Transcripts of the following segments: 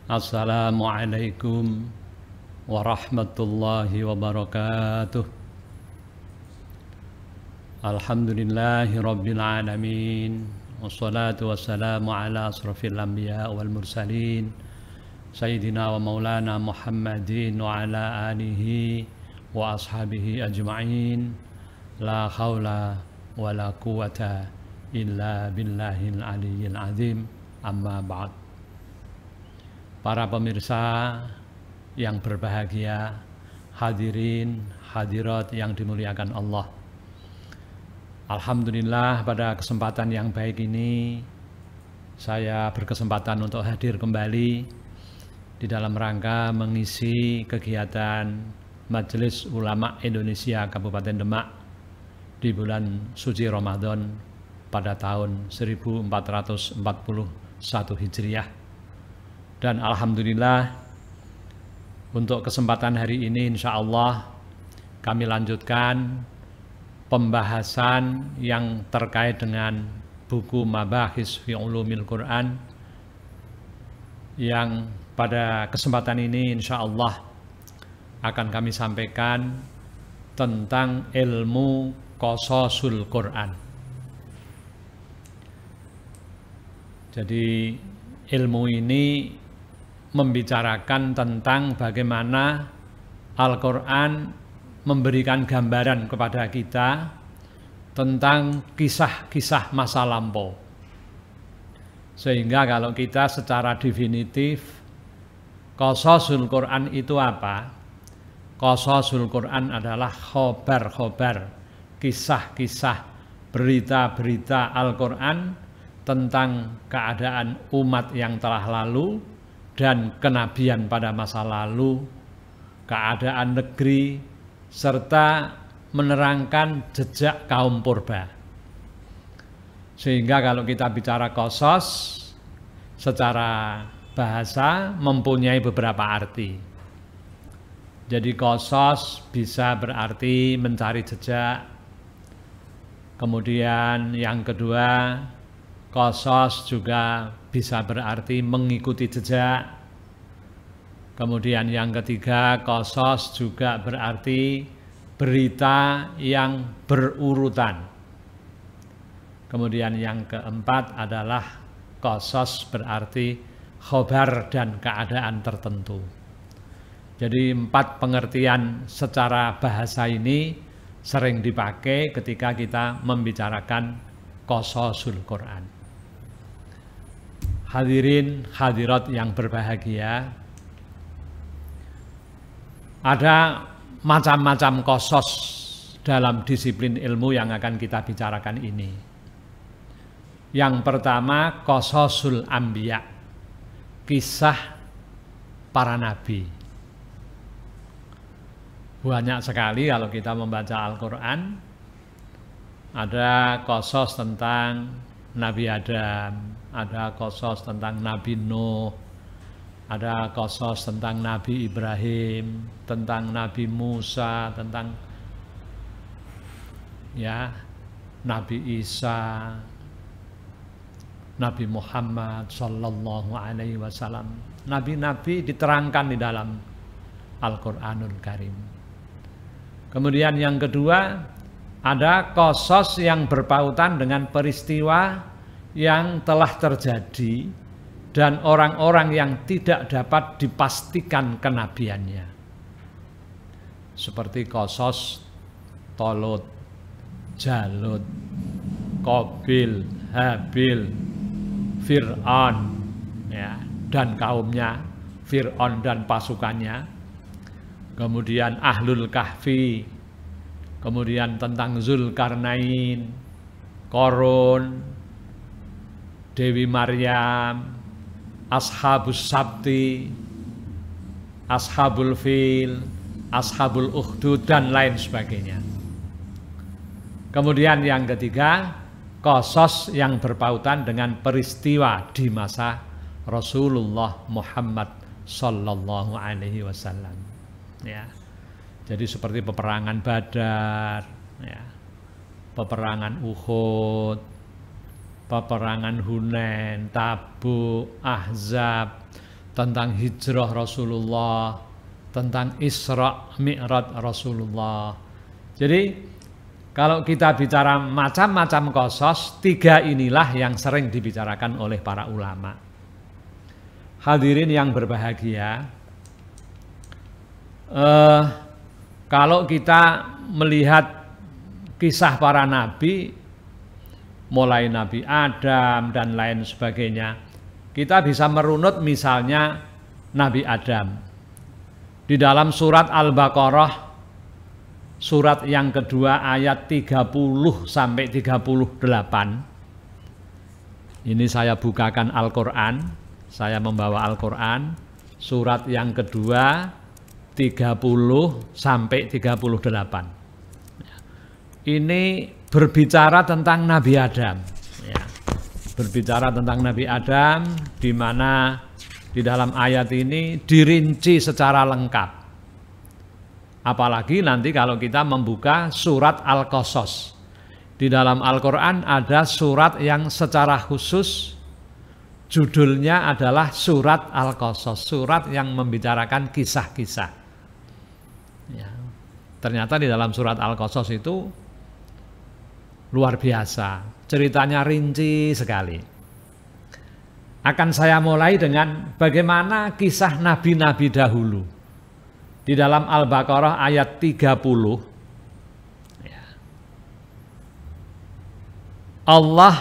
Assalamualaikum warahmatullahi wabarakatuh. Alhamdulillahi rabbil alamin. Wassalatu wassalamu ala asrafil anbiya wal mursalin Sayyidina wa maulana Muhammadin wa ala alihi wa ashabihi ajma'in. La khawla wa la quwata illa billahil aliyyil azim. Amma ba'd. Para pemirsa yang berbahagia, hadirin, hadirat yang dimuliakan Allah. Alhamdulillah pada kesempatan yang baik ini saya berkesempatan untuk hadir kembali di dalam rangka mengisi kegiatan Majelis Ulama Indonesia Kabupaten Demak di bulan suci Ramadan pada tahun 1441 Hijriah. Dan alhamdulillah untuk kesempatan hari ini insya Allah kami lanjutkan pembahasan yang terkait dengan buku Mabahis fi Ulumil Quran yang pada kesempatan ini insya Allah akan kami sampaikan tentang ilmu Qasasul Quran. Jadi ilmu ini membicarakan tentang bagaimana Al-Quran memberikan gambaran kepada kita tentang kisah-kisah masa lampau. Sehingga kalau kita secara definitif, Qasasul Quran itu apa? Qasasul Quran adalah khobar-khobar, kisah-kisah, berita-berita Al-Quran tentang keadaan umat yang telah lalu dan kenabian pada masa lalu, keadaan negeri, serta menerangkan jejak kaum purba. Sehingga kalau kita bicara qasas, secara bahasa mempunyai beberapa arti. Jadi qasas bisa berarti mencari jejak. Kemudian yang kedua, qasas juga bisa berarti mengikuti jejak. Kemudian yang ketiga, qasas juga berarti berita yang berurutan. Kemudian yang keempat adalah qasas berarti khobar dan keadaan tertentu. Jadi 4 pengertian secara bahasa ini sering dipakai ketika kita membicarakan Qasasul Quran. Hadirin hadirat yang berbahagia, ada macam-macam qasas dalam disiplin ilmu yang akan kita bicarakan ini. Yang pertama, Qasasul Anbiya, kisah para nabi. Banyak sekali kalau kita membaca Al-Quran, ada qasas tentang Nabi Adam, ada qasas tentang Nabi Nuh, ada qasas tentang Nabi Ibrahim, tentang Nabi Musa, tentang Nabi Isa, Nabi Muhammad sallallahu alaihi wasallam. Nabi-nabi diterangkan di dalam Al-Qur'anul Karim. Kemudian yang kedua, ada qasas yang berpautan dengan peristiwa yang telah terjadi dan orang-orang yang tidak dapat dipastikan kenabiannya. Seperti qasas Tolut, Jalut, Qabil, Habil, Fir'aun dan kaumnya, Fir'aun dan pasukannya. Kemudian Ahlul Kahfi, kemudian tentang Zulkarnain, Qarun, Dewi Maryam, Ashabus Sabti, Ashabul Fil, Ashabul Ukhdud, dan lain sebagainya. Kemudian yang ketiga, qasas yang berpautan dengan peristiwa di masa Rasulullah Muhammad sallallahu alaihi wasallam. Jadi seperti peperangan Badar, peperangan Uhud, peperangan Hunain, Tabuk, Ahzab, tentang hijrah Rasulullah, tentang Isra Mi'raj Rasulullah. Jadi kalau kita bicara macam-macam qasas, 3 inilah yang sering dibicarakan oleh para ulama. Hadirin yang berbahagia, kalau kita melihat kisah para nabi, mulai Nabi Adam dan lain sebagainya, kita bisa merunut misalnya Nabi Adam. Di dalam surat Al-Baqarah, surat yang kedua ayat 30 sampai 38. Ini saya bukakan Al-Quran, saya membawa Al-Quran, surat yang kedua 30 sampai 38. Ini berbicara tentang Nabi Adam. Ya. Berbicara tentang Nabi Adam, di mana di dalam ayat ini dirinci secara lengkap. Apalagi nanti kalau kita membuka surat Al-Qasas. Di dalam Al-Quran ada surat yang secara khusus judulnya adalah surat Al-Qasas, surat yang membicarakan kisah-kisah. Ya. Ternyata di dalam surat Al-Qasas itu luar biasa, ceritanya rinci sekali. Akan saya mulai dengan bagaimana kisah nabi-nabi dahulu. Di dalam Al-Baqarah ayat 30, Allah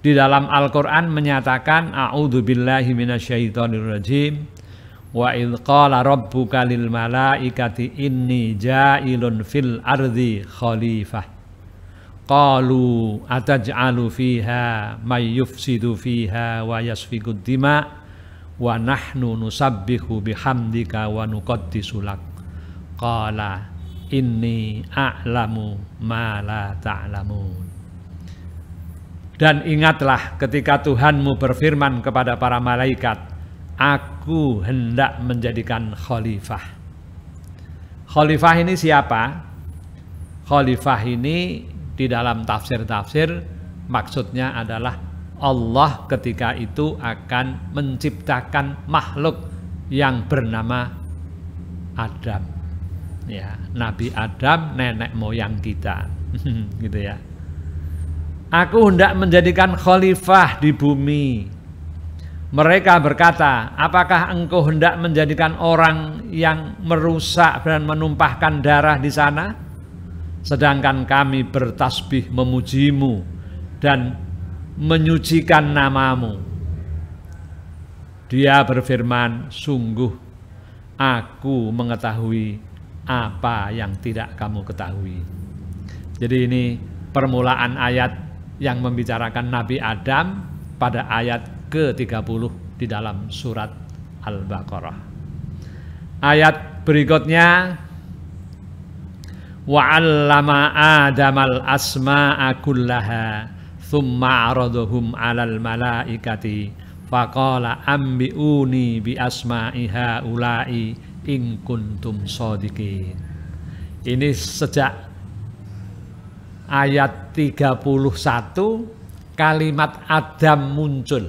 di dalam Al-Quran menyatakan, A'udzubillahi minasyaitonirrajim, wa idh qala rabbuka lil malaikati inni ja'ilun fil ardi khalifah. Qalu ataj'alu fiha may yufsidu fiha wa yasfikud dima wa nahnu nusabbihu bihamdika wa nuqaddisu lak. Qala inni a'lamu ma la ta'lamun. Dan ingatlah ketika Tuhanmu berfirman kepada para malaikat, aku hendak menjadikan khalifah. Khalifah ini siapa? Khalifah ini di dalam tafsir-tafsir maksudnya adalah Allah ketika itu akan menciptakan makhluk yang bernama Adam. Ya, Nabi Adam nenek moyang kita. Gitu ya. Aku hendak menjadikan khalifah di bumi. Mereka berkata, apakah engkau hendak menjadikan orang yang merusak dan menumpahkan darah di sana? Sedangkan kami bertasbih memujimu dan menyucikan namamu. Dia berfirman, sungguh aku mengetahui apa yang tidak kamu ketahui. Jadi ini permulaan ayat yang membicarakan Nabi Adam pada ayat ke-30 di dalam surat Al-Baqarah. Ayat berikutnya, wa'allama Adamal asma'a kullaha thumma aradhum 'alal malaikati faqala ambi'uni bi asma'i haula'i in kuntum shadiqin. Ini sejak ayat 31 kalimat Adam muncul,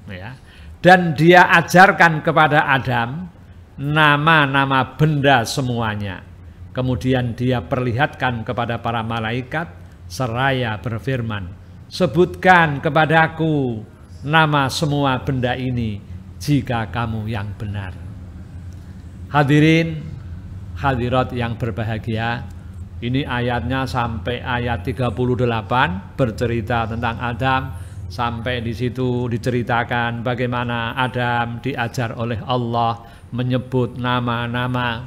ya. Dan dia ajarkan kepada Adam nama-nama benda semuanya. Kemudian dia perlihatkan kepada para malaikat seraya berfirman, sebutkan kepadaku nama semua benda ini jika kamu yang benar. Hadirin, hadirat yang berbahagia, ini ayatnya sampai ayat 38 bercerita tentang Adam. Sampai di situ diceritakan bagaimana Adam diajar oleh Allah menyebut nama-nama.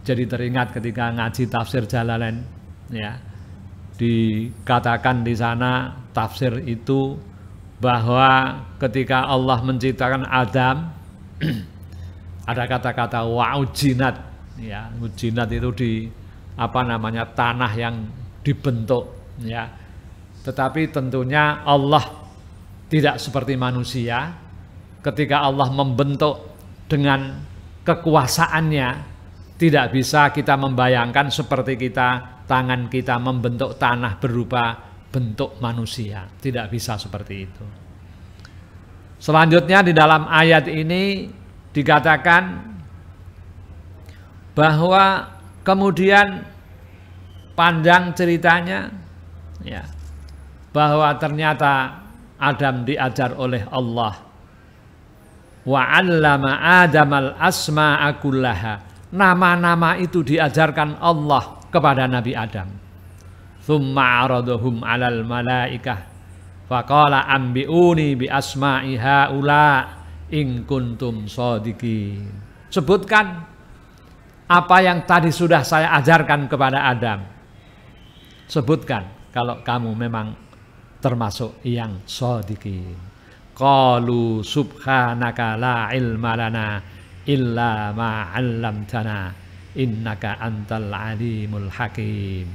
Jadi teringat ketika ngaji tafsir Jalalain, ya, dikatakan di sana tafsir itu bahwa ketika Allah menciptakan Adam ada kata-kata wa'ujinat, ya, ujinat itu di tanah yang dibentuk, ya. Tetapi tentunya Allah tidak seperti manusia. Ketika Allah membentuk dengan kekuasaannya, tidak bisa kita membayangkan seperti tangan kita membentuk tanah berupa bentuk manusia. Tidak bisa seperti itu. Selanjutnya di dalam ayat ini dikatakan bahwa kemudian panjang ceritanya ya, bahwa ternyata Adam diajar oleh Allah. Wa 'allama Adamal asma'a kullaha. Nama-nama itu diajarkan Allah kepada Nabi Adam. Tsumma 'aradahum 'alal malaikah faqala ambiuni bi asma'i haula in kuntum shadiqin. Sebutkan apa yang tadi sudah saya ajarkan kepada Adam. Sebutkan kalau kamu memang termasuk yang shadiqin. Qalu subhanaka la ilma lana illa ma 'allamtana innaka antal alimul hakim.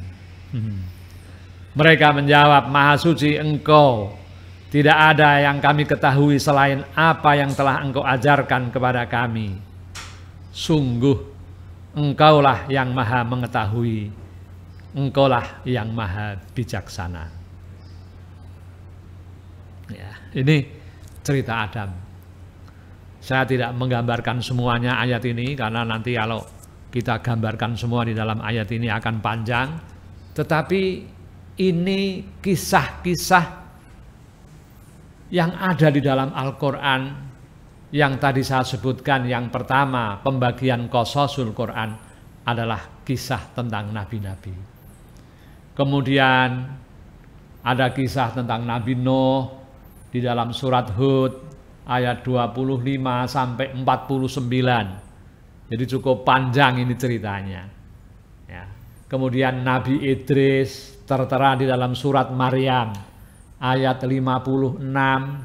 Mereka menjawab, Maha suci Engkau, tidak ada yang kami ketahui selain apa yang telah Engkau ajarkan kepada kami. Sungguh Engkaulah yang maha mengetahui, Engkaulah yang maha bijaksana. Ya, ini cerita Adam. Saya tidak menggambarkan semuanya ayat ini karena nanti kalau kita gambarkan semua di dalam ayat ini akan panjang. Tetapi ini kisah-kisah yang ada di dalam Al-Quran yang tadi saya sebutkan. Yang pertama, pembagian Qasasul Quran adalah kisah tentang nabi-nabi. Kemudian ada kisah tentang Nabi Nuh di dalam surat Hud ayat 25 sampai 49. Jadi cukup panjang ini ceritanya. Ya. Kemudian Nabi Idris tertera di dalam surat Maryam ayat 56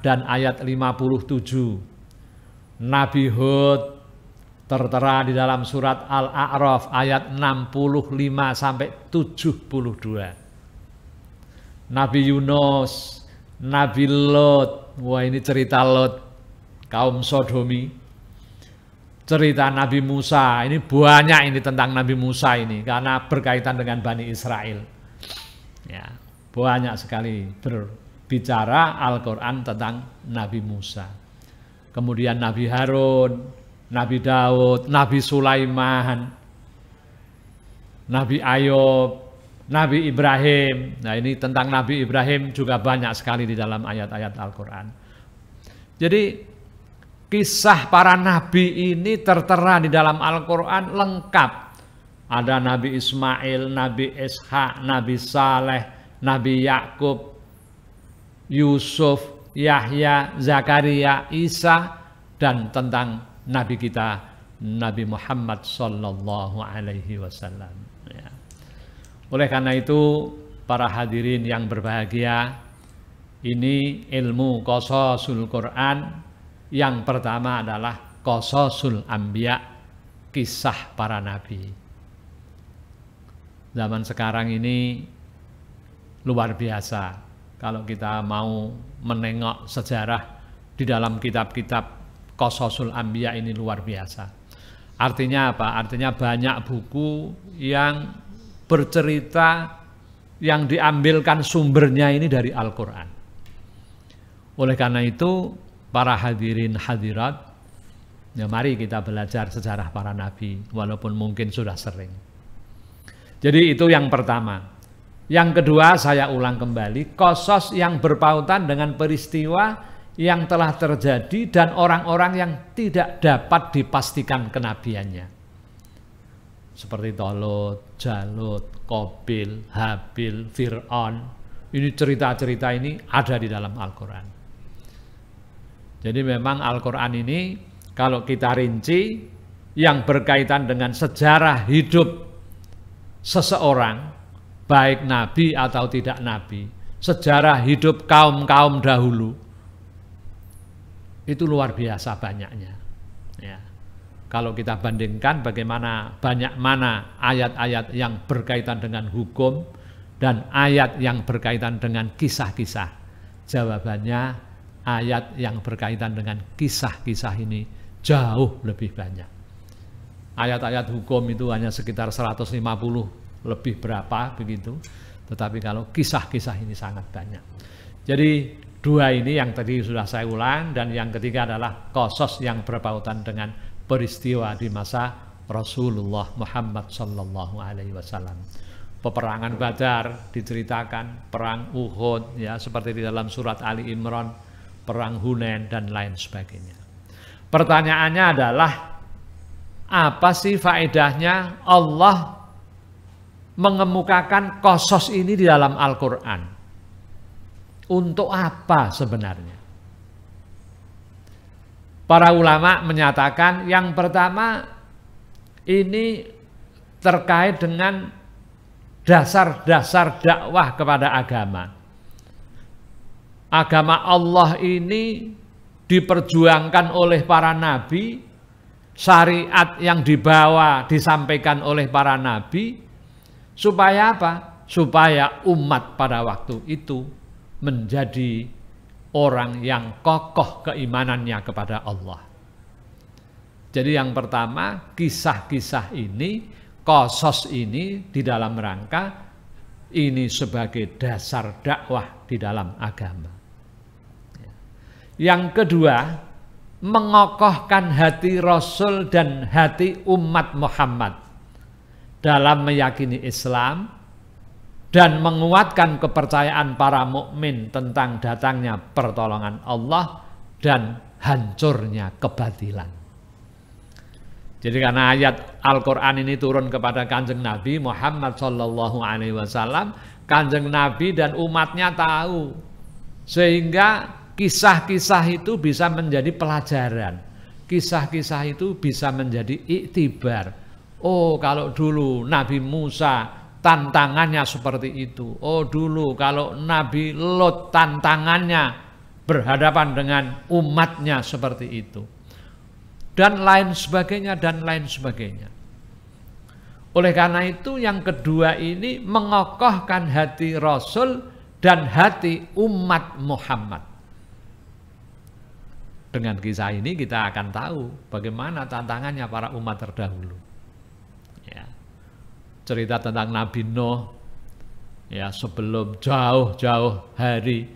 dan ayat 57. Nabi Hud tertera di dalam surat Al-A'raf ayat 65 sampai 72. Nabi Yunus, Nabi Lot, wah ini cerita Lot, kaum Sodomi. Cerita Nabi Musa, ini banyak ini tentang Nabi Musa ini, karena berkaitan dengan Bani Israel. Ya, banyak sekali berbicara Al-Quran tentang Nabi Musa. Kemudian Nabi Harun, Nabi Daud, Nabi Sulaiman, Nabi Ayub, Nabi Ibrahim. Nah ini tentang Nabi Ibrahim juga banyak sekali di dalam ayat-ayat Al-Quran. Jadi kisah para nabi ini tertera di dalam Al-Quran lengkap. Ada Nabi Ismail, Nabi Ishak, Nabi Saleh, Nabi Yakub, Yusuf, Yahya, Zakaria, Isa, dan tentang Nabi kita Nabi Muhammad Sallallahu Alaihi Wasallam. Ya. Oleh karena itu, para hadirin yang berbahagia, ini ilmu Qasasul Quran yang pertama adalah Qasasul Anbiya, kisah para nabi. Zaman sekarang ini luar biasa kalau kita mau menengok sejarah di dalam kitab-kitab Qasasul Anbiya ini luar biasa. Artinya apa? Artinya banyak buku yang bercerita yang diambilkan sumbernya ini dari Al-Quran. Oleh karena itu, para hadirin hadirat, ya mari kita belajar sejarah para nabi, walaupun mungkin sudah sering. Jadi itu yang pertama. Yang kedua, saya ulang kembali, qasas yang berpautan dengan peristiwa yang telah terjadi dan orang-orang yang tidak dapat dipastikan kenabiannya. Seperti Tolut, Jalut, Qabil, Habil, Fir'aun. Ini cerita-cerita ini ada di dalam Al-Quran. Jadi memang Al-Quran ini kalau kita rinci yang berkaitan dengan sejarah hidup seseorang, baik nabi atau tidak nabi, sejarah hidup kaum-kaum dahulu, itu luar biasa banyaknya. Ya. Kalau kita bandingkan bagaimana banyak mana ayat-ayat yang berkaitan dengan hukum dan ayat yang berkaitan dengan kisah-kisah, jawabannya ayat yang berkaitan dengan kisah-kisah ini jauh lebih banyak. Ayat-ayat hukum itu hanya sekitar 150 lebih berapa begitu, tetapi kalau kisah-kisah ini sangat banyak. Jadi Dua ini yang tadi sudah saya ulang, dan yang ketiga adalah qasas yang berpautan dengan peristiwa di masa Rasulullah Muhammad sallallahu alaihi wasallam. Peperangan Badar diceritakan, perang Uhud ya seperti di dalam surat Ali Imran, perang Hunain dan lain sebagainya. Pertanyaannya adalah apa sih faedahnya Allah mengemukakan qasas ini di dalam Al-Qur'an? Untuk apa sebenarnya? Para ulama menyatakan yang pertama ini terkait dengan dasar-dasar dakwah kepada agama. Agama Allah ini diperjuangkan oleh para nabi, syariat yang dibawa disampaikan oleh para nabi, supaya apa? Supaya umat pada waktu itu menjadi orang yang kokoh keimanannya kepada Allah. Jadi yang pertama, kisah-kisah ini, qasas ini di dalam rangka ini sebagai dasar dakwah di dalam agama. Yang kedua, mengokohkan hati Rasul dan hati umat Muhammad dalam meyakini Islam dan menguatkan kepercayaan para mukmin tentang datangnya pertolongan Allah dan hancurnya kebatilan. Jadi karena ayat Al-Quran ini turun kepada Kanjeng Nabi Muhammad sallallahu alaihi wasallam, Kanjeng Nabi dan umatnya tahu, sehingga kisah-kisah itu bisa menjadi pelajaran. Kisah-kisah itu bisa menjadi iktibar. Oh, kalau dulu Nabi Musa tantangannya seperti itu. Oh, dulu kalau Nabi Lot tantangannya berhadapan dengan umatnya seperti itu. Dan lain sebagainya, dan lain sebagainya. Oleh karena itu yang kedua ini mengokohkan hati Rasul dan hati umat Muhammad. Dengan kisah ini kita akan tahu bagaimana tantangannya para umat terdahulu. Ya. Cerita tentang Nabi Nuh, ya sebelum jauh-jauh hari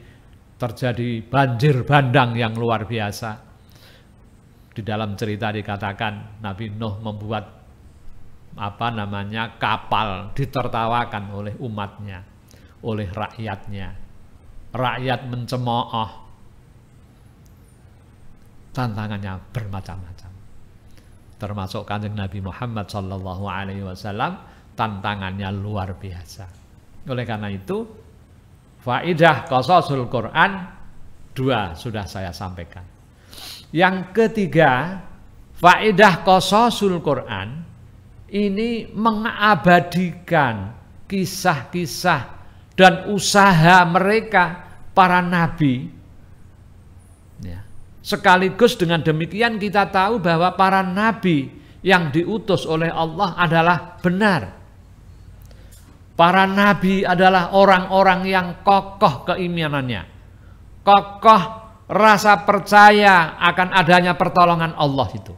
terjadi banjir bandang yang luar biasa. Di dalam cerita dikatakan Nabi Nuh membuat kapal ditertawakan oleh umatnya, oleh rakyatnya. Rakyat mencemooh. Tantangannya bermacam-macam. Termasuk Kanjeng Nabi Muhammad SAW, tantangannya luar biasa. Oleh karena itu, faidah qasasul Quran 2 sudah saya sampaikan. Yang ketiga, faidah qasasul Quran ini mengabadikan kisah-kisah dan usaha mereka para nabi. Ya. Sekaligus dengan demikian kita tahu bahwa para nabi yang diutus oleh Allah adalah benar. Para nabi adalah orang-orang yang kokoh keimanannya, kokoh rasa percaya akan adanya pertolongan Allah itu.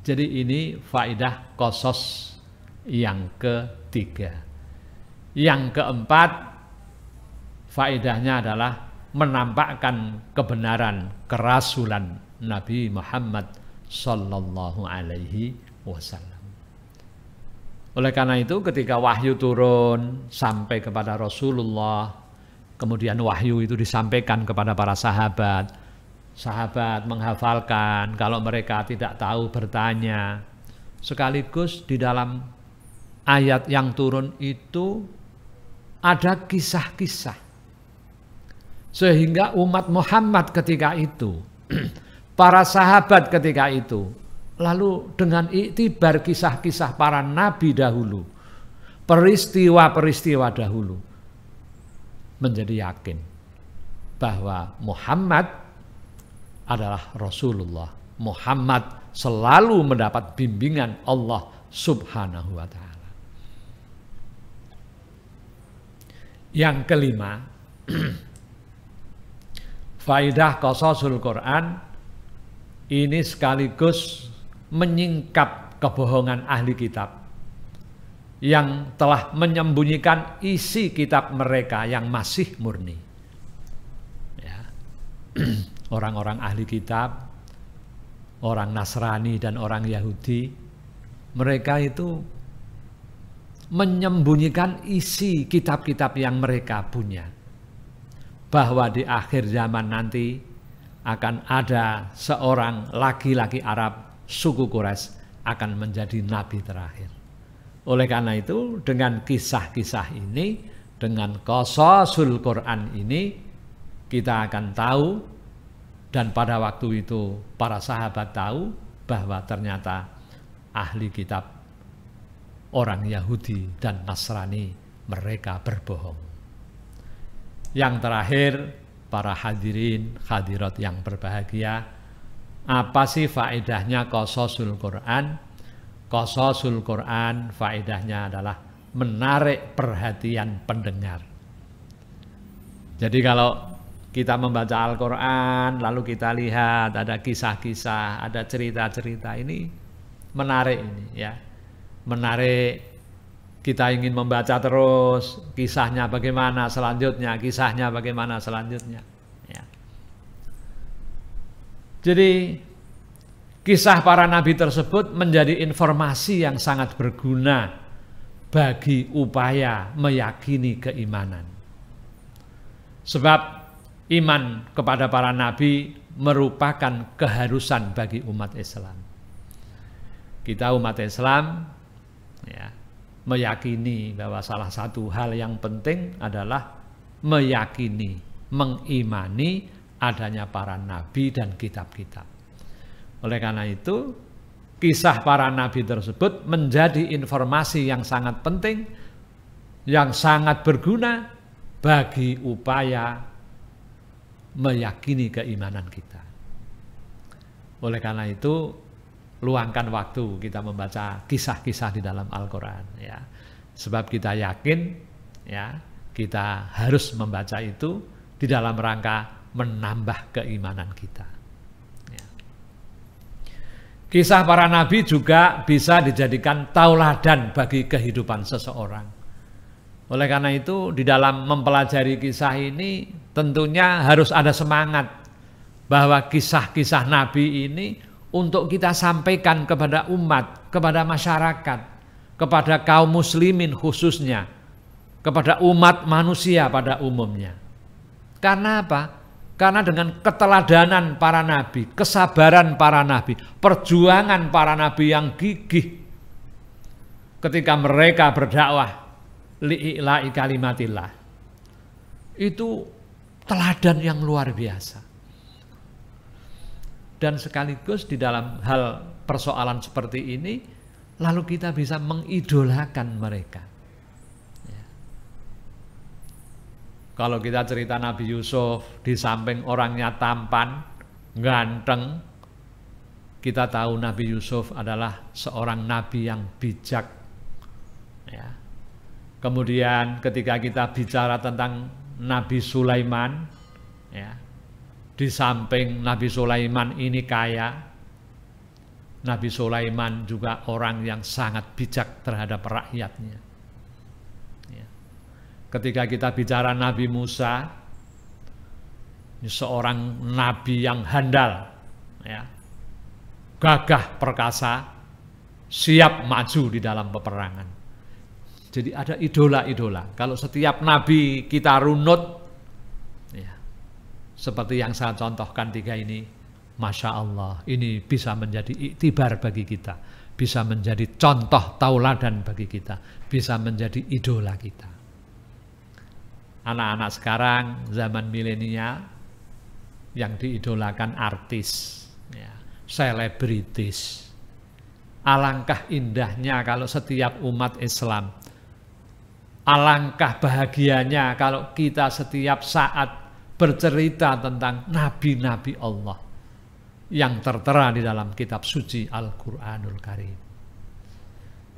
Jadi ini faidah qasas yang ketiga. Yang keempat, faedahnya adalah menampakkan kebenaran kerasulan Nabi Muhammad sallallahu alaihi wasallam. Oleh karena itu ketika wahyu turun sampai kepada Rasulullah, kemudian wahyu itu disampaikan kepada para sahabat. Sahabat menghafalkan, kalau mereka tidak tahu bertanya. Sekaligus di dalam ayat yang turun itu ada kisah-kisah. Sehingga umat Muhammad ketika itu, para sahabat ketika itu, lalu dengan iktibar kisah-kisah para nabi dahulu, peristiwa-peristiwa dahulu, menjadi yakin bahwa Muhammad adalah Rasulullah. Muhammad selalu mendapat bimbingan Allah Subhanahu wa ta'ala. Yang kelima, faidah qasasul Quran ini sekaligus menyingkap kebohongan ahli kitab yang telah menyembunyikan isi kitab mereka yang masih murni. Ya. Orang-orang ahli kitab, orang Nasrani dan orang Yahudi, mereka itu menyembunyikan isi kitab-kitab yang mereka punya. Bahwa di akhir zaman nanti akan ada seorang laki-laki Arab suku Quraisy akan menjadi nabi terakhir. Oleh karena itu, dengan kisah-kisah ini, dengan qasasul Quran ini, kita akan tahu, dan pada waktu itu para sahabat tahu bahwa ternyata ahli kitab orang Yahudi dan Nasrani mereka berbohong. Yang terakhir, para hadirin hadirat yang berbahagia, apa sih faedahnya qasasul Quran? Qasasul Quran faedahnya adalah menarik perhatian pendengar. Jadi kalau kita membaca Al-Quran, lalu kita lihat ada kisah-kisah, ada cerita-cerita, ini menarik ini ya. Menarik, kita ingin membaca terus, kisahnya bagaimana selanjutnya, kisahnya bagaimana selanjutnya. Ya. Jadi kisah para nabi tersebut menjadi informasi yang sangat berguna bagi upaya meyakini keimanan. Sebab iman kepada para nabi merupakan keharusan bagi umat Islam. Kita umat Islam ya, meyakini bahwa salah satu hal yang penting adalah meyakini, mengimani adanya para nabi dan kitab-kitab. Oleh karena itu, kisah para nabi tersebut menjadi informasi yang sangat penting, yang sangat berguna bagi upaya meyakini keimanan kita. Oleh karena itu, luangkan waktu kita membaca kisah-kisah di dalam Al-Quran. Ya. Sebab kita yakin, ya, kita harus membaca itu di dalam rangka menambah keimanan kita. Ya. Kisah para nabi juga bisa dijadikan tauladan bagi kehidupan seseorang. Oleh karena itu, di dalam mempelajari kisah ini tentunya harus ada semangat bahwa kisah-kisah nabi ini untuk kita sampaikan kepada umat, kepada masyarakat, kepada kaum muslimin khususnya, kepada umat manusia pada umumnya. Karena apa? Karena dengan keteladanan para nabi, kesabaran para nabi, perjuangan para nabi yang gigih ketika mereka berdakwah li'ila'i kalimatillah, itu teladan yang luar biasa. Dan sekaligus di dalam hal persoalan seperti ini, lalu kita bisa mengidolakan mereka. Ya. Kalau kita cerita Nabi Yusuf, di samping orangnya tampan, ganteng, kita tahu Nabi Yusuf adalah seorang nabi yang bijak. Ya. Kemudian ketika kita bicara tentang Nabi Sulaiman, ya, di samping Nabi Sulaiman ini kaya, Nabi Sulaiman juga orang yang sangat bijak terhadap rakyatnya. Ya. Ketika kita bicara Nabi Musa, ini seorang nabi yang handal, ya, gagah perkasa, siap maju di dalam peperangan. Jadi ada idola-idola. Kalau setiap nabi kita runut, ya, seperti yang saya contohkan 3 ini, Masya Allah, ini bisa menjadi iktibar bagi kita, bisa menjadi contoh tauladan bagi kita, bisa menjadi idola kita. Anak-anak sekarang, zaman milenial, yang diidolakan artis, ya, selebritis. Alangkah indahnya kalau setiap umat Islam, alangkah bahagianya kalau kita setiap saat bercerita tentang nabi-nabi Allah yang tertera di dalam kitab suci Al-Quranul Karim.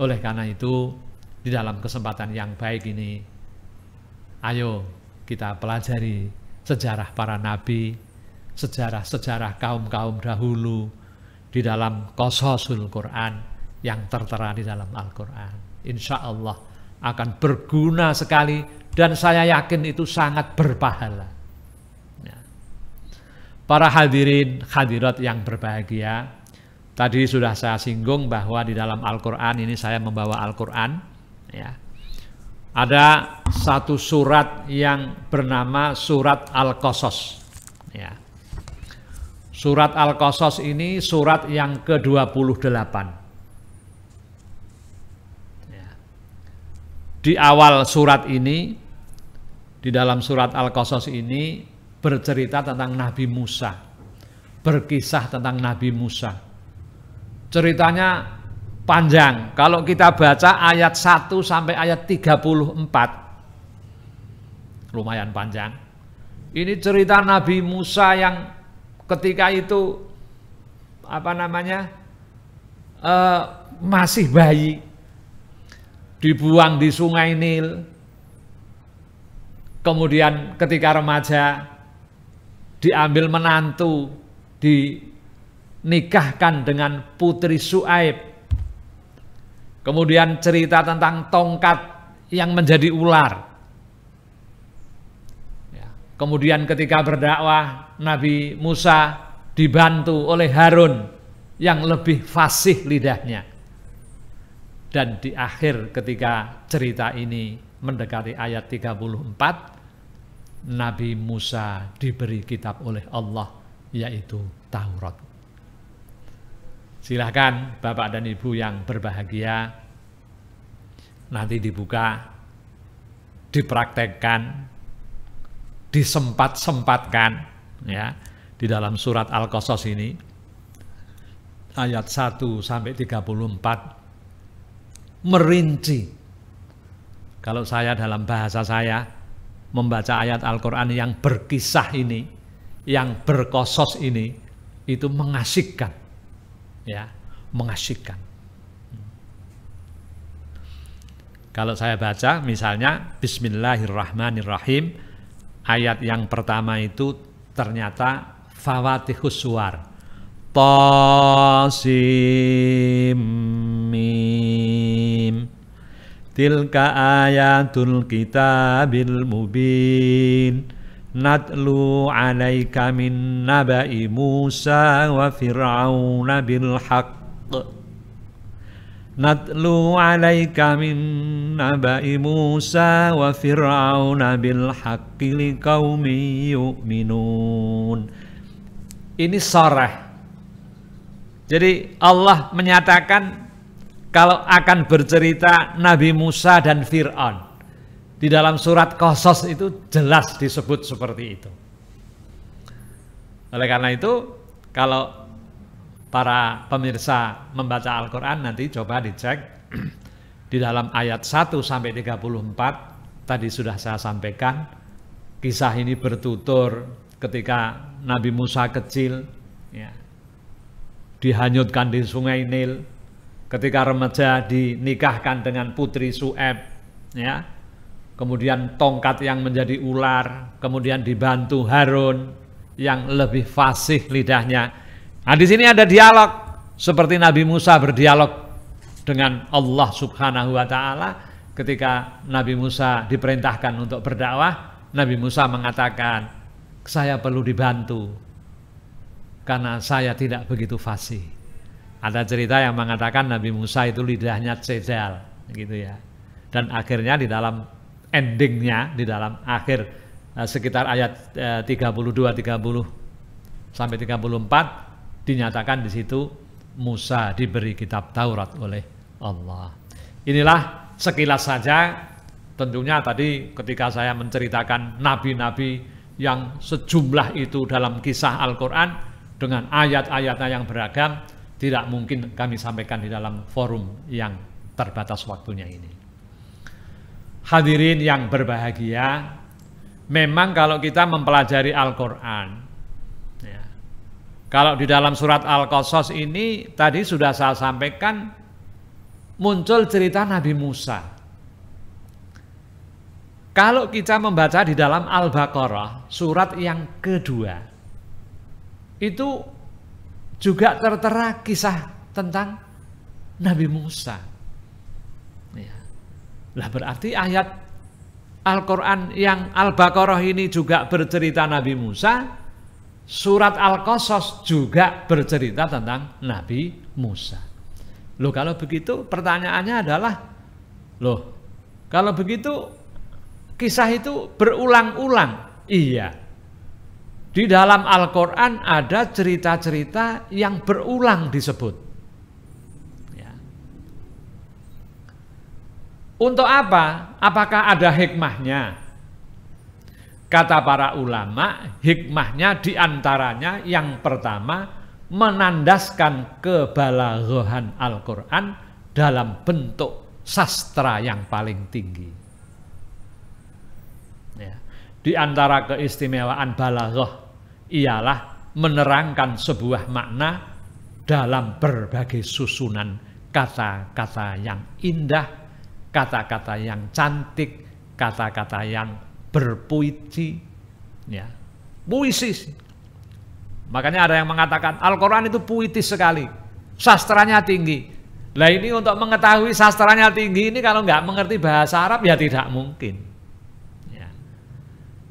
Oleh karena itu, di dalam kesempatan yang baik ini, ayo kita pelajari sejarah para nabi, sejarah-sejarah kaum-kaum dahulu di dalam qasasul Quran yang tertera di dalam Al-Quran. insya Allah akan berguna sekali dan saya yakin itu sangat berpahala. Ya. Para hadirin hadirat yang berbahagia, tadi sudah saya singgung bahwa di dalam Al-Quran ini saya membawa Al-Quran. Ya. Ada satu surat yang bernama surat Al-Qasas. Ya. Surat Al-Qasas ini surat yang ke-28. Ya. Di awal surat ini, di dalam surat Al-Qasas ini bercerita tentang Nabi Musa, berkisah tentang Nabi Musa. Ceritanya panjang. Kalau kita baca ayat 1 sampai ayat 34, lumayan panjang. Ini cerita Nabi Musa yang ketika itu masih bayi, dibuang di Sungai Nil. Kemudian ketika remaja diambil menantu, dinikahkan dengan putri Su'aib. Kemudian cerita tentang tongkat yang menjadi ular. Ya. Kemudian ketika berdakwah, Nabi Musa dibantu oleh Harun yang lebih fasih lidahnya. Dan di akhir ketika cerita ini mendekati ayat 34, Nabi Musa diberi kitab oleh Allah, yaitu Taurat. Silahkan Bapak dan Ibu yang berbahagia, nanti dibuka, dipraktekkan, disempat-sempatkan ya di dalam surat Al-Qasas ini ayat 1 sampai 34 merinci. Kalau saya dalam bahasa saya membaca ayat Al-Qur'an yang berkisah ini, yang berqasas ini, itu mengasyikkan. Ya, mengasyikkan. Kalau saya baca misalnya Bismillahirrahmanirrahim, ayat yang pertama itu ternyata Fawatihus Suwar, Tasim Mim, tilka ayatul kitabil mubin, natlu alaika min nabai Musa wa Fir'auna bil haqq, natlu alaika min nabai Musa wa Fir'auna bil haqqi liqaumin yu'minun. Ini sharah. Jadi Allah menyatakan kalau akan bercerita Nabi Musa dan Fir'aun. Di dalam surat Qasas itu jelas disebut seperti itu. Oleh karena itu, kalau para pemirsa membaca Al-Quran nanti coba dicek di dalam ayat 1 sampai 34 tadi sudah saya sampaikan. Kisah ini bertutur ketika Nabi Musa kecil ya, dihanyutkan di Sungai Nil, ketika remaja dinikahkan dengan putri Su'aib ya. Kemudian tongkat yang menjadi ular, kemudian dibantu Harun yang lebih fasih lidahnya. Nah, di sini ada dialog seperti Nabi Musa berdialog dengan Allah Subhanahu wa taala ketika Nabi Musa diperintahkan untuk berdakwah. Nabi Musa mengatakan, "Saya perlu dibantu karena saya tidak begitu fasih." Ada cerita yang mengatakan Nabi Musa itu lidahnya cedal gitu ya. Dan akhirnya di dalam endingnya, di dalam akhir sekitar ayat 32, 30 sampai 34 dinyatakan di situ Musa diberi kitab Taurat oleh Allah. Inilah sekilas saja. Tentunya tadi ketika saya menceritakan nabi-nabi yang sejumlah itu dalam kisah Al-Quran dengan ayat-ayatnya yang beragam, tidak mungkin kami sampaikan di dalam forum yang terbatas waktunya ini. Hadirin yang berbahagia, memang kalau kita mempelajari Al-Quran, ya, kalau di dalam surat Al-Qasas ini tadi sudah saya sampaikan muncul cerita Nabi Musa. Kalau kita membaca di dalam Al-Baqarah surat yang kedua, itu juga tertera kisah tentang Nabi Musa. Ya. Lah berarti ayat Al-Quran yang Al-Baqarah ini juga bercerita Nabi Musa, surat Al-Qasas juga bercerita tentang Nabi Musa. Loh kalau begitu pertanyaannya adalah, loh kalau begitu kisah itu berulang-ulang. Iya, di dalam Al-Quran ada cerita-cerita yang berulang disebut. Untuk apa? Apakah ada hikmahnya? Kata para ulama, hikmahnya diantaranya yang pertama, menandaskan kebalaghahan Al-Quran dalam bentuk sastra yang paling tinggi. Ya. Di antara keistimewaan balaghah ialah menerangkan sebuah makna dalam berbagai susunan kata-kata yang indah, kata-kata yang cantik, kata-kata yang berpuisi, ya, puisi. Makanya ada yang mengatakan Al-Quran itu puitis sekali, sastranya tinggi. Lah ini untuk mengetahui sastranya tinggi ini kalau nggak mengerti bahasa Arab ya tidak mungkin. Ya.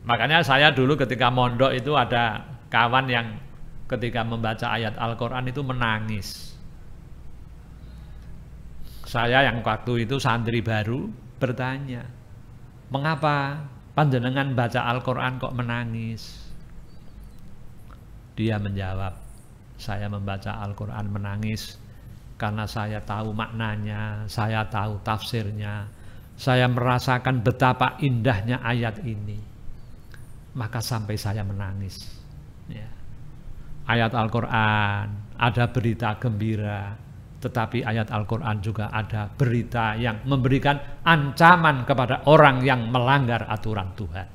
Makanya saya dulu ketika mondok itu ada kawan yang ketika membaca ayat Al-Quran itu menangis. Saya yang waktu itu santri baru bertanya, mengapa panjenengan baca Al-Quran kok menangis? Dia menjawab, saya membaca Al-Quran menangis karena saya tahu maknanya, saya tahu tafsirnya, saya merasakan betapa indahnya ayat ini, maka sampai saya menangis. Ya. Ayat Al-Quran ada berita gembira, tetapi ayat Al-Quran juga ada berita yang memberikan ancaman kepada orang yang melanggar aturan Tuhan.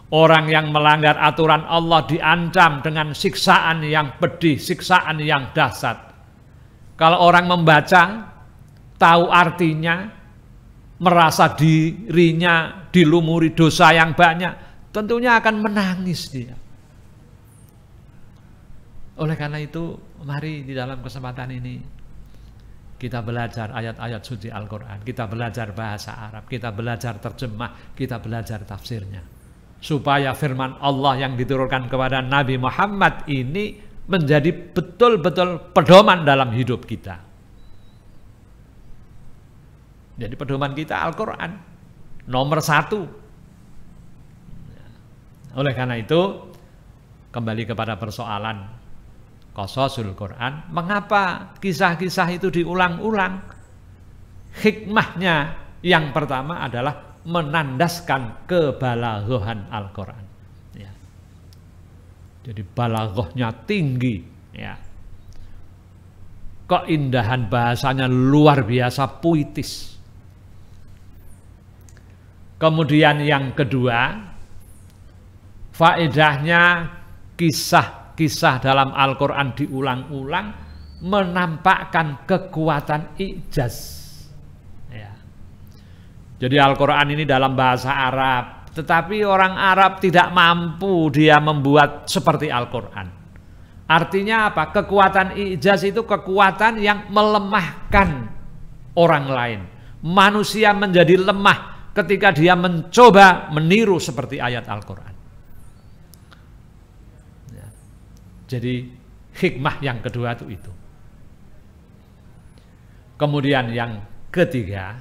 Orang yang melanggar aturan Allah diancam dengan siksaan yang pedih, siksaan yang dahsyat. Kalau orang membaca, tahu artinya, merasa dirinya dilumuri dosa yang banyak, tentunya akan menangis dia. Oleh karena itu, mari di dalam kesempatan ini kita belajar ayat-ayat suci Al-Quran, kita belajar bahasa Arab, kita belajar terjemah, kita belajar tafsirnya. Supaya firman Allah yang diturunkan kepada Nabi Muhammad ini menjadi betul-betul pedoman dalam hidup kita. Jadi pedoman kita Al-Quran nomor 1. Oleh karena itu, kembali kepada persoalan Qasasul Quran, mengapa kisah-kisah itu diulang-ulang? Hikmahnya yang pertama adalah menandaskan kebalaghahan Al-Quran. Ya. Jadi balaghahnya tinggi, ya. Keindahan bahasanya luar biasa puitis. Kemudian yang kedua, faedahnya kisah dalam Al-Quran diulang-ulang menampakkan kekuatan ijaz. Ya. Jadi Al-Quran ini dalam bahasa Arab, tetapi orang Arab tidak mampu dia membuat seperti Al-Quran. Artinya apa? Kekuatan ijaz itu kekuatan yang melemahkan orang lain. Manusia menjadi lemah ketika dia mencoba meniru seperti ayat Al-Quran. Jadi hikmah yang kedua itu. Kemudian yang ketiga,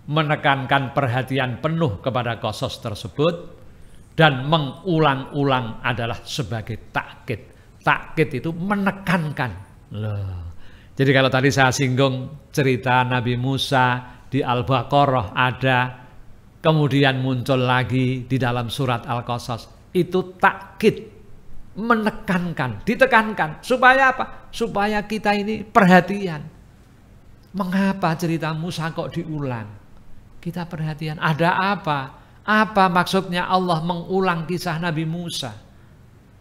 menekankan perhatian penuh kepada qasas tersebut dan mengulang-ulang adalah sebagai takkid. Takkid itu menekankan. Loh. Jadi kalau tadi saya singgung cerita Nabi Musa di Al-Baqarah ada, kemudian muncul lagi di dalam surat Al-Qasas, itu takkid. Menekankan, ditekankan, supaya apa? Supaya kita ini perhatian. Mengapa cerita Musa kok diulang? Kita perhatian, ada apa? Apa maksudnya Allah mengulang kisah Nabi Musa?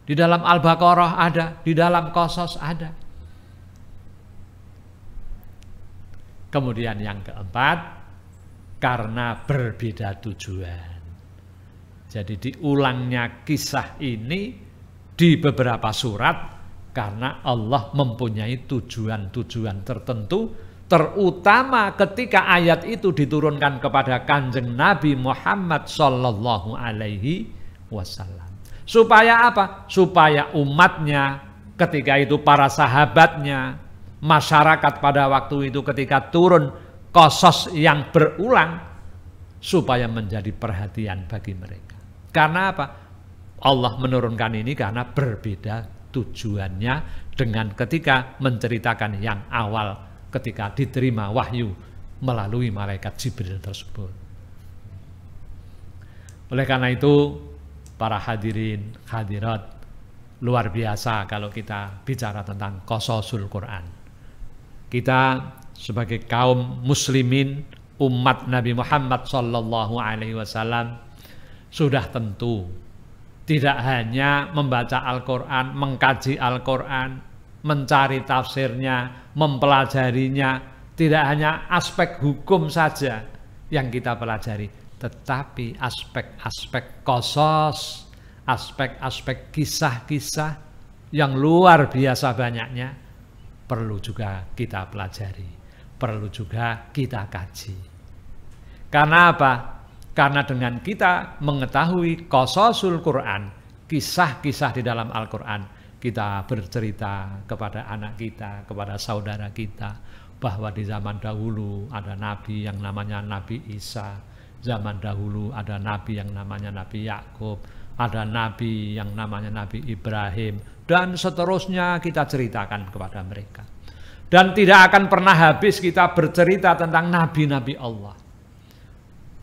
Di dalam Al-Baqarah ada, di dalam Qasas ada. Kemudian yang keempat, karena berbeda tujuan. Jadi diulangnya kisah ini di beberapa surat karena Allah mempunyai tujuan-tujuan tertentu, terutama ketika ayat itu diturunkan kepada Kanjeng Nabi Muhammad sallallahu alaihi wasallam. Supaya apa? Supaya umatnya ketika itu, para sahabatnya, masyarakat pada waktu itu ketika turun qasas yang berulang, supaya menjadi perhatian bagi mereka. Karena apa? Allah menurunkan ini karena berbeda tujuannya dengan ketika menceritakan yang awal ketika diterima wahyu melalui malaikat Jibril tersebut. Oleh karena itu, para hadirin hadirat, luar biasa kalau kita bicara tentang qasasul Quran. Kita sebagai kaum muslimin, umat Nabi Muhammad sallallahu alaihi wasallam, sudah tentu tidak hanya membaca Al-Quran, mengkaji Al-Quran, mencari tafsirnya, mempelajarinya, tidak hanya aspek hukum saja yang kita pelajari, tetapi aspek-aspek qasas, aspek-aspek kisah-kisah yang luar biasa banyaknya perlu juga kita pelajari, perlu juga kita kaji. Karena apa? Karena dengan kita mengetahui qasasul Quran, kisah-kisah di dalam Al-Quran, kita bercerita kepada anak kita, kepada saudara kita, bahwa di zaman dahulu ada nabi yang namanya Nabi Isa, zaman dahulu ada nabi yang namanya Nabi Yakub, ada nabi yang namanya Nabi Ibrahim, dan seterusnya kita ceritakan kepada mereka. Dan tidak akan pernah habis kita bercerita tentang nabi-nabi Allah.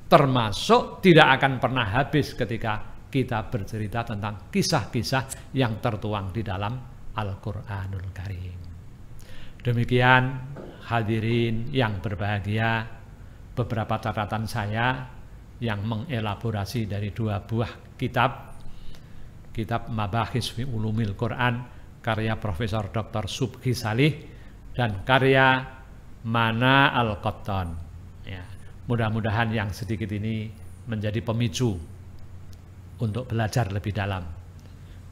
Termasuk tidak akan pernah habis ketika kita bercerita tentang kisah-kisah yang tertuang di dalam Al-Quranul Karim. Demikian hadirin yang berbahagia, beberapa catatan saya yang mengelaborasi dari dua buah kitab. Kitab Mabahis fi Ulumil Quran karya Profesor Dr. Subhi Salih dan karya Mana Al-Qattan. Mudah-mudahan yang sedikit ini menjadi pemicu untuk belajar lebih dalam.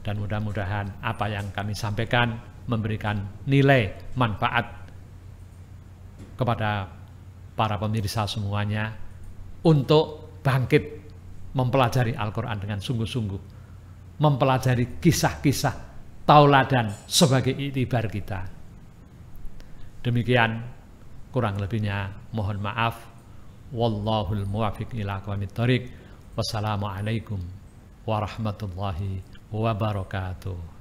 Dan mudah-mudahan apa yang kami sampaikan memberikan nilai manfaat kepada para pemirsa semuanya untuk bangkit mempelajari Al-Quran dengan sungguh-sungguh, mempelajari kisah-kisah tauladan sebagai iktibar kita. Demikian, kurang lebihnya mohon maaf. Wallahul muwaffiq ila aqwamit thoriq. Wassalamualaikum warahmatullahi wabarakatuh.